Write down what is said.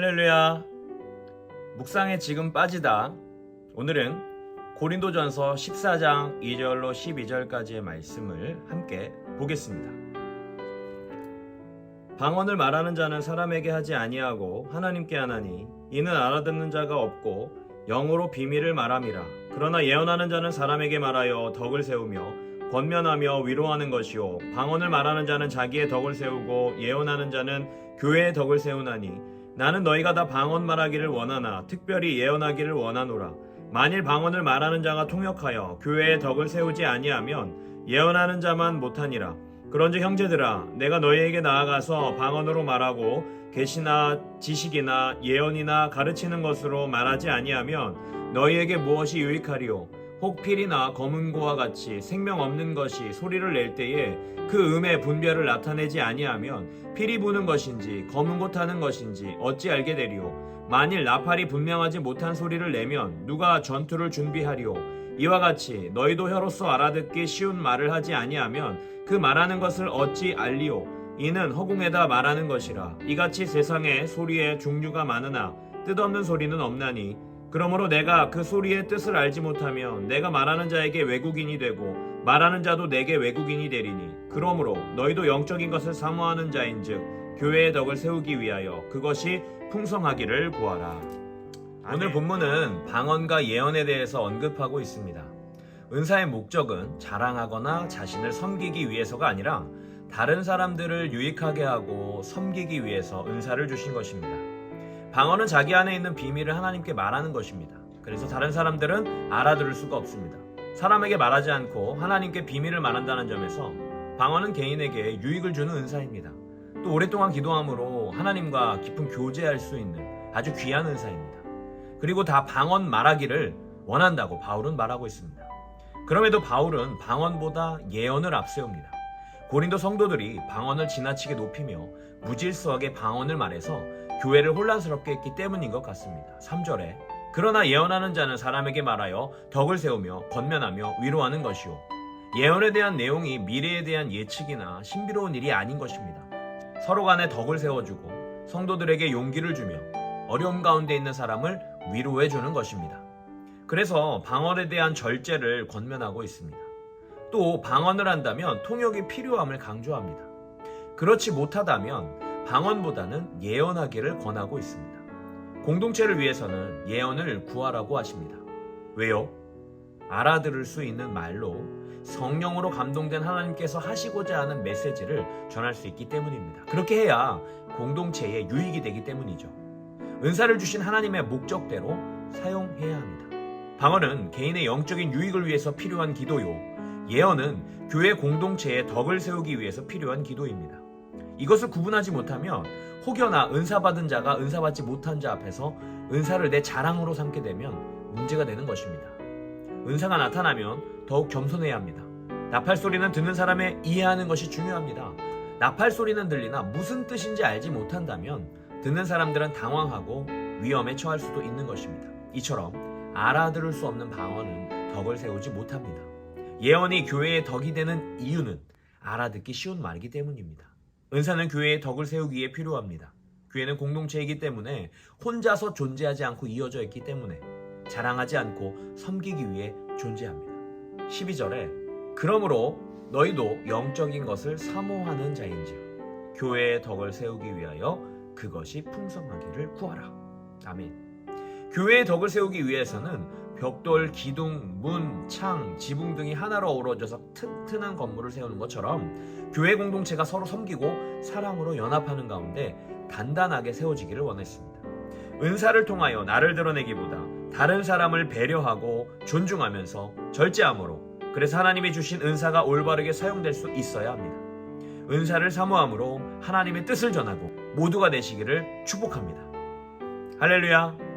할렐루야. 묵상에 지금 빠지다. 오늘은 고린도전서 14장 2절로 12절까지의 말씀을 함께 보겠습니다. 방언을 말하는 자는 사람에게 하지 아니하고 하나님께 하나니 이는 알아듣는 자가 없고 영으로 비밀을 말함이라. 그러나 예언하는 자는 사람에게 말하여 덕을 세우며 권면하며 위로하는 것이요 방언을 말하는 자는 자기의 덕을 세우고 예언하는 자는 교회의 덕을 세우나니 나는 너희가 다 방언 말하기를 원하나 특별히 예언하기를 원하노라. 만일 방언을 말하는 자가 통역하여 교회의 덕을 세우지 아니하면 예언하는 자만 못하니라. 그런즉 형제들아, 내가 너희에게 나아가서 방언으로 말하고 계시나 지식이나 예언이나 가르치는 것으로 말하지 아니하면 너희에게 무엇이 유익하리요? 혹 필이나 검은고와 같이 생명 없는 것이 소리를 낼 때에 그 음의 분별을 나타내지 아니하면 필이 부는 것인지 검은고 타는 것인지 어찌 알게 되리요? 만일 나팔이 분명하지 못한 소리를 내면 누가 전투를 준비하리요? 이와 같이 너희도 혀로서 알아듣기 쉬운 말을 하지 아니하면 그 말하는 것을 어찌 알리요? 이는 허공에다 말하는 것이라. 이같이 세상에 소리에 종류가 많으나 뜻없는 소리는 없나니 그러므로 내가 그 소리의 뜻을 알지 못하면 내가 말하는 자에게 외국인이 되고 말하는 자도 내게 외국인이 되리니 그러므로 너희도 영적인 것을 사모하는 자인즉 교회의 덕을 세우기 위하여 그것이 풍성하기를 구하라. 오늘 본문은 방언과 예언에 대해서 언급하고 있습니다. 은사의 목적은 자랑하거나 자신을 섬기기 위해서가 아니라 다른 사람들을 유익하게 하고 섬기기 위해서 은사를 주신 것입니다. 방언은 자기 안에 있는 비밀을 하나님께 말하는 것입니다. 그래서 다른 사람들은 알아들을 수가 없습니다. 사람에게 말하지 않고 하나님께 비밀을 말한다는 점에서 방언은 개인에게 유익을 주는 은사입니다. 또 오랫동안 기도함으로 하나님과 깊은 교제할 수 있는 아주 귀한 은사입니다. 그리고 다 방언 말하기를 원한다고 바울은 말하고 있습니다. 그럼에도 바울은 방언보다 예언을 앞세웁니다. 고린도 성도들이 방언을 지나치게 높이며 무질서하게 방언을 말해서 교회를 혼란스럽게 했기 때문인 것 같습니다. 3절에 그러나 예언하는 자는 사람에게 말하여 덕을 세우며 권면하며 위로하는 것이요. 예언에 대한 내용이 미래에 대한 예측이나 신비로운 일이 아닌 것입니다. 서로 간에 덕을 세워주고 성도들에게 용기를 주며 어려움 가운데 있는 사람을 위로해 주는 것입니다. 그래서 방언에 대한 절제를 권면하고 있습니다. 또 방언을 한다면 통역이 필요함을 강조합니다. 그렇지 못하다면 방언보다는 예언하기를 권하고 있습니다. 공동체를 위해서는 예언을 구하라고 하십니다. 왜요? 알아들을 수 있는 말로 성령으로 감동된 하나님께서 하시고자 하는 메시지를 전할 수 있기 때문입니다. 그렇게 해야 공동체에 유익이 되기 때문이죠. 은사를 주신 하나님의 목적대로 사용해야 합니다. 방언은 개인의 영적인 유익을 위해서 필요한 기도요. 예언은 교회 공동체의 덕을 세우기 위해서 필요한 기도입니다. 이것을 구분하지 못하면 혹여나 은사받은 자가 은사받지 못한 자 앞에서 은사를 내 자랑으로 삼게 되면 문제가 되는 것입니다. 은사가 나타나면 더욱 겸손해야 합니다. 나팔 소리는 듣는 사람의 이해하는 것이 중요합니다. 나팔 소리는 들리나 무슨 뜻인지 알지 못한다면 듣는 사람들은 당황하고 위험에 처할 수도 있는 것입니다. 이처럼 알아들을 수 없는 방언은 덕을 세우지 못합니다. 예언이 교회의 덕이 되는 이유는 알아듣기 쉬운 말이기 때문입니다. 은사는 교회의 덕을 세우기에 필요합니다. 교회는 공동체이기 때문에 혼자서 존재하지 않고 이어져 있기 때문에 자랑하지 않고 섬기기 위해 존재합니다. 12절에 그러므로 너희도 영적인 것을 사모하는 자인즉 교회의 덕을 세우기 위하여 그것이 풍성하기를 구하라. 아멘. 교회의 덕을 세우기 위해서는 벽돌, 기둥, 문, 창, 지붕 등이 하나로 어우러져서 튼튼한 건물을 세우는 것처럼 교회 공동체가 서로 섬기고 사랑으로 연합하는 가운데 단단하게 세워지기를 원했습니다. 은사를 통하여 나를 드러내기보다 다른 사람을 배려하고 존중하면서 절제함으로 그래서 하나님이 주신 은사가 올바르게 사용될 수 있어야 합니다. 은사를 사모함으로 하나님의 뜻을 전하고 모두가 되시기를 축복합니다. 할렐루야.